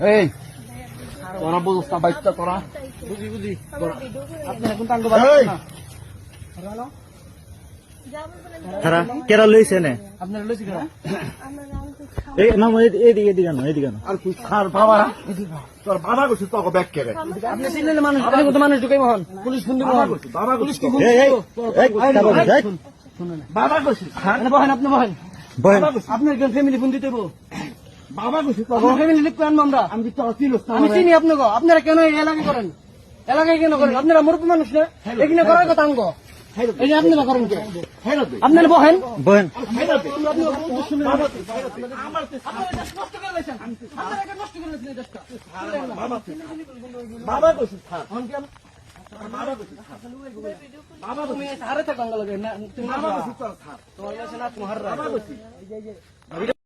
এই তোরা বুঝছ না বাইকটা তোরা বুঝি আপনি এখন টাঙ্গো না তারা কেরা লইছে নে আপনারা লইছি কেন এই না এদিকে না আর তুই খার বাবা তোর বাবা কইছিস তোকে ব্যাক করে আপনি চিনলেন মানুষ আরে কত মানুষ ঢুকাই মহন পুলিশ ফোন দিব বাবা পুলিশ কি শুনুন বাবা কইছিস আপনি বহেন আপনার একজন ফ্যামিলি ফোন দিতে বাবা কইছিস তোর ফ্যামিলি লিখ আনবো আমরা আমি তো আমি চিনি আপনাকে আপনারা কেন এই এলাকায় করেন এলাকায় কেন করেন আপনারা মুরব্বী মানুষ না এখানে করার কথা আঙ্গ এই যে আপনারা করেন কে আপনারা বহেন বাবা কইছিস বাবা তুমি হারে থাকা লাগে না তুমি বাবা কইছিস তোমার কাছে না তোমার